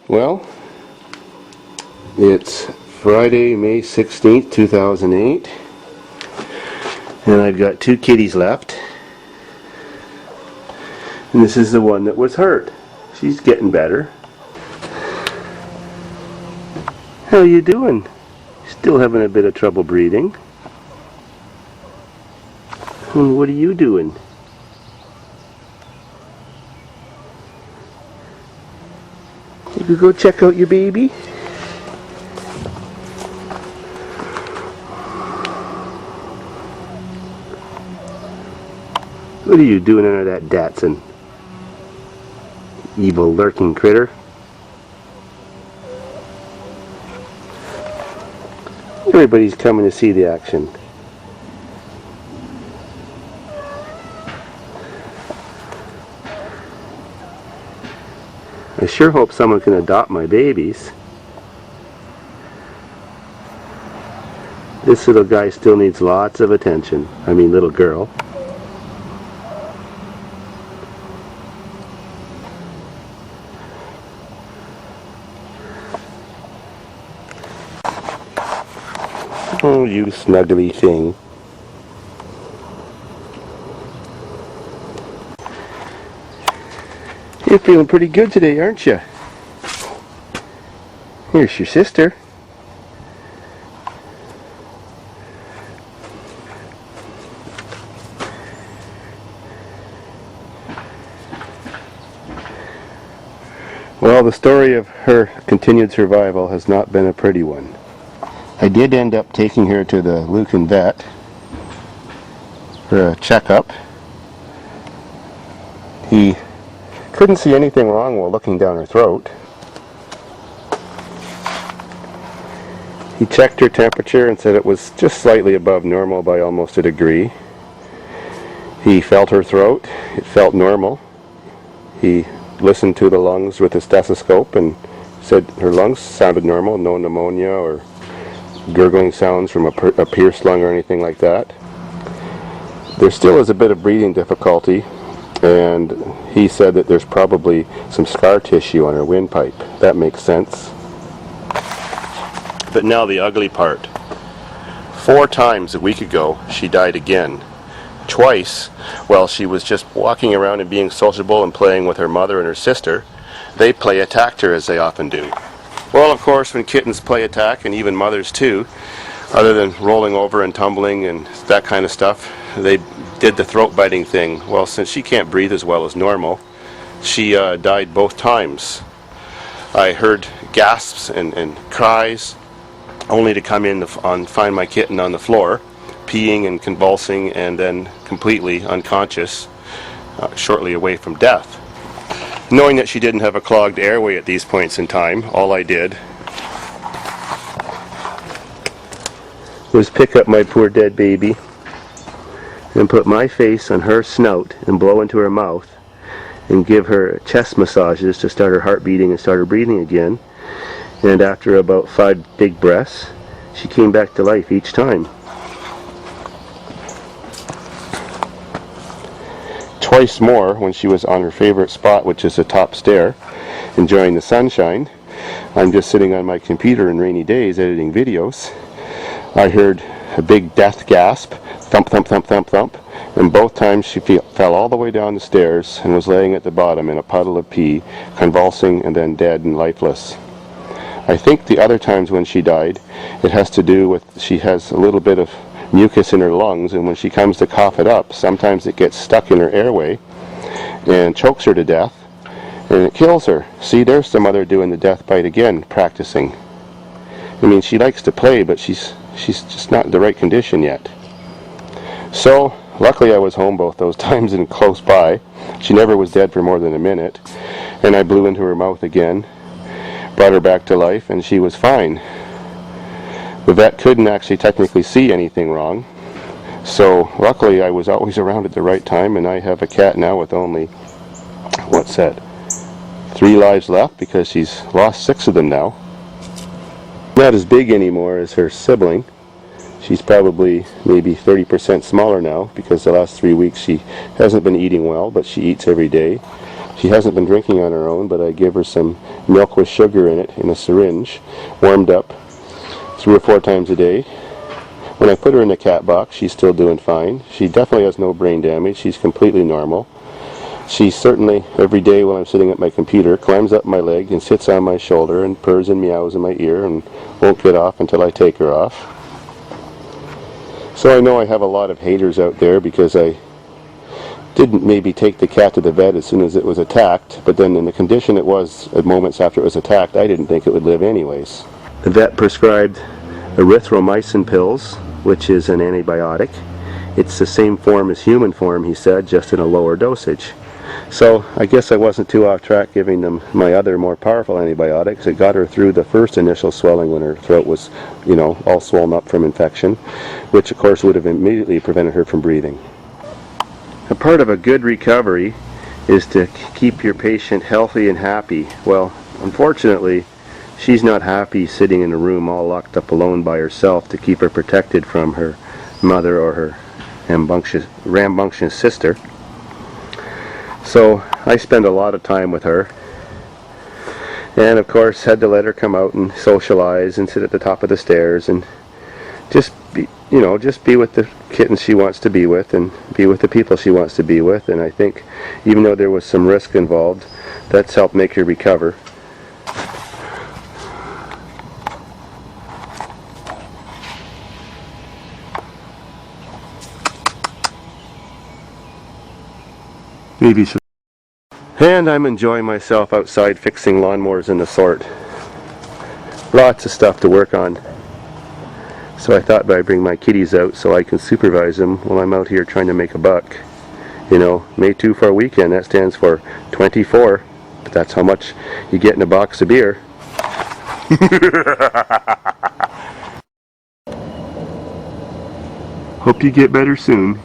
Well, it's Friday, May 16th, 2008, and I've got two kitties left, and this is the one that was hurt. She's getting better. How you doing? Still having a bit of trouble breathing. And what are you doing? You could go check out your baby? What are you doing under that Datsun? Evil lurking critter. Everybody's coming to see the action. I sure hope someone can adopt my babies. This little guy still needs lots of attention. I mean, little girl. Oh, you snuggly thing. You're feeling pretty good today, aren't you? Here's your sister. Well, the story of her continued survival has not been a pretty one. I did end up taking her to the Lucan vet for a checkup. He couldn't see anything wrong while looking down her throat. He checked her temperature and said it was just slightly above normal by almost a degree. He felt her throat. It felt normal. He listened to the lungs with a stethoscope and said her lungs sounded normal, no pneumonia or gurgling sounds from a pierced lung or anything like that. There still is a bit of breathing difficulty, and he said that there's probably some scar tissue on her windpipe. That makes sense. But now the ugly part. 4 times a week ago, she died again. Twice, while she was just walking around and being sociable and playing with her mother and her sister, they play attacked her as they often do. Well, of course, when kittens play attack, and even mothers too, other than rolling over and tumbling and that kind of stuff, they did the throat biting thing. Well, since she can't breathe as well as normal, she died both times. I heard gasps and cries, only to come in and find my kitten on the floor, peeing and convulsing and then completely unconscious, shortly away from death. Knowing that she didn't have a clogged airway at these points in time, all I did was pick up my poor dead baby and put my face on her snout and blow into her mouth and give her chest massages to start her heart beating and start her breathing again. And after about 5 big breaths, she came back to life each time. Twice more when she was on her favorite spot, which is the top stair, enjoying the sunshine. I'm just sitting on my computer in rainy days editing videos. I heard a big death gasp, thump, thump, thump, thump, thump, and both times she fell all the way down the stairs and was laying at the bottom in a puddle of pee, convulsing and then dead and lifeless. I think the other times when she died, it has to do with she has a little bit of mucus in her lungs, and when she comes to cough it up, sometimes it gets stuck in her airway and chokes her to death, and it kills her. See, there's the mother doing the death bite again, practicing. I mean, she likes to play, but she's just not in the right condition yet. So, luckily I was home both those times and close by. She never was dead for more than a minute, and I blew into her mouth again, brought her back to life, and she was fine. The vet couldn't actually technically see anything wrong, so luckily I was always around at the right time, and I have a cat now with only, what's that, 3 lives left because she's lost 6 of them now. Not as big anymore as her sibling. She's probably maybe 30% smaller now because the last 3 weeks she hasn't been eating well, but she eats every day. She hasn't been drinking on her own, but I give her some milk with sugar in it in a syringe, warmed up 3 or 4 times a day. When I put her in the cat box, she's still doing fine. She definitely has no brain damage. She's completely normal. She certainly, every day when I'm sitting at my computer, climbs up my leg and sits on my shoulder and purrs and meows in my ear and won't get off until I take her off. So I know I have a lot of haters out there because I didn't maybe take the cat to the vet as soon as it was attacked, but then in the condition it was at moments after it was attacked, I didn't think it would live anyways. The vet prescribed erythromycin pills, which is an antibiotic. It's the same form as human form, he said, just in a lower dosage. So I guess I wasn't too off track giving them my other more powerful antibiotics. It got her through the first initial swelling when her throat was, all swollen up from infection, which of course would have immediately prevented her from breathing. A part of a good recovery is to keep your patient healthy and happy. Well, unfortunately, she's not happy sitting in a room all locked up alone by herself to keep her protected from her mother or her rambunctious sister. So I spend a lot of time with her, and of course had to let her come out and socialize and sit at the top of the stairs and just be with the kittens she wants to be with and be with the people she wants to be with. And I think even though there was some risk involved, that's helped make her recover. Maybe so. And I'm enjoying myself outside fixing lawnmowers and the sort. Lots of stuff to work on. So I thought I'd bring my kitties out so I can supervise them while I'm out here trying to make a buck. May 2 for a weekend, that stands for 24. But that's how much you get in a box of beer. Hope you get better soon.